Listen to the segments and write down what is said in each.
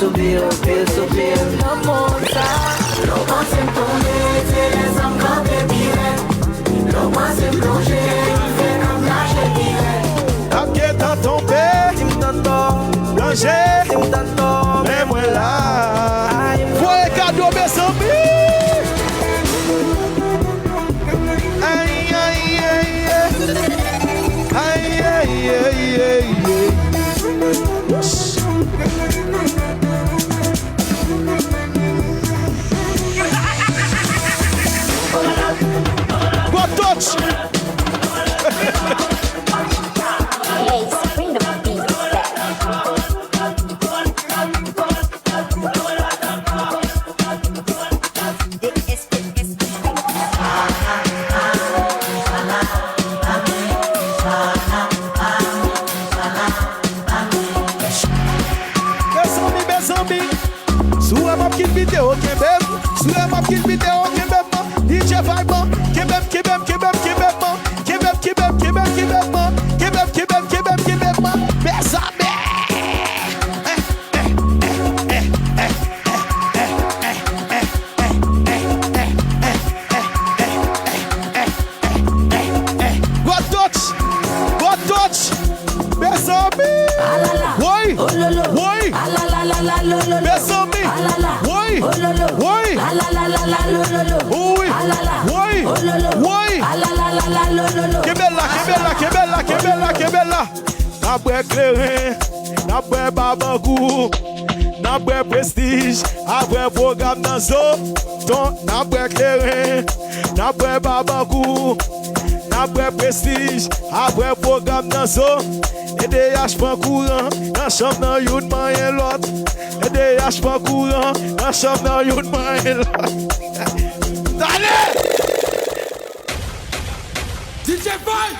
soupir, pire soupir. Non, mon ça. L'eau moi c'est tomber, c'est les hommes quand t'es pirate. L'eau moi c'est plonger, c'est comme lâcher pirate. Ok, t'as tombé, Tim t'entends, danger, Tim t'entends. mais moi là. Voyez cadeau, mes amis. Aïe, aïe, aïe, aïe, aïe, aïe, aïe. Go touch. Bring the beat back. Mes amis, sous ma petite vidéo qui bête, sous ma petite vidéo qui bête, DJ Vibe, qui bête, qui bête, qui bête, qui bête, qui bête, qui bête, qui bête, qui bête, qui bête, qui bête, qui bête, qui bête, mes amis. What touch, mes amis. Oui, oui. Mes amis, oui, oui, oui, que bella, que bella, que bella, que bella, que bella. N'abré clairin, n'abré babagou, n'abré prestige, après programme dans zo. Donc n'abré clairin, n'abré babagou, n'abré prestige, après programme dans zo. Et des haches pas courant, dans chambre dans une main et l'autre. Et des haches pas courant, dans chambre dans une main et l'autre. Allez! DJ Vibe!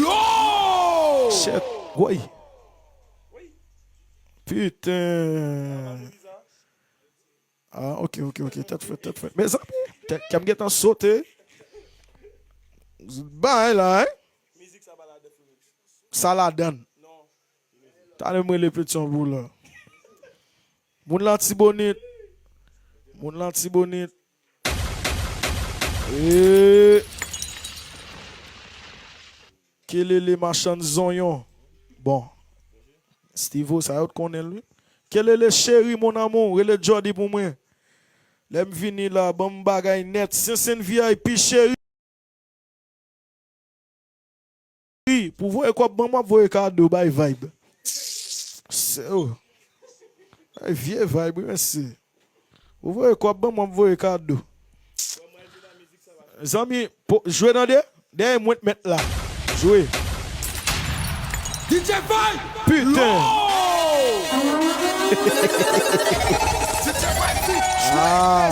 Low! Shit, oui. Putain. Ah, ok, tête fait. Mais ça, quand je suis sauté, bah, là, hein? Ça la donne. T'as les petits bouts là. Mon l'antibonite. Et quel est les machins zonyon? Bon. Steve, ça y connaît lui. Quel est le chéri mon amour? Et le Jordi pour moi. L'aime vini là, bon bagay net. C'est une VIP chéri. Pour voir quoi, bon moi voir cadeau by vibe. C'est oh. Vieux vibe, merci. Vous voyez quoi, bon moi voir cadeau. Les amis, jouez dans des mois de mettre là. Jouez. DJ Vibe! Putain! Ah!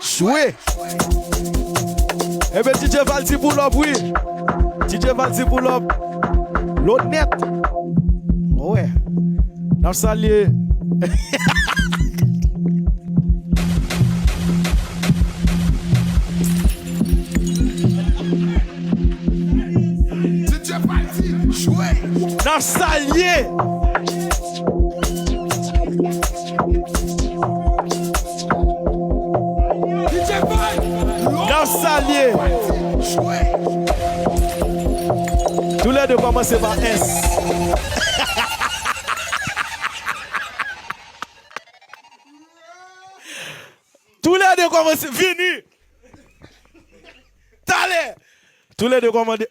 Jouez! Eh bien, DJ Valdi pour l'op, oui. DJ Valdi pour l'op. L'honnête. Ouais. Nous saluons. Nous saluons. Nous saluons. Tous les deux commencent par S. Tous les deux commencent. Fini. Allez. Tous les deux commencent.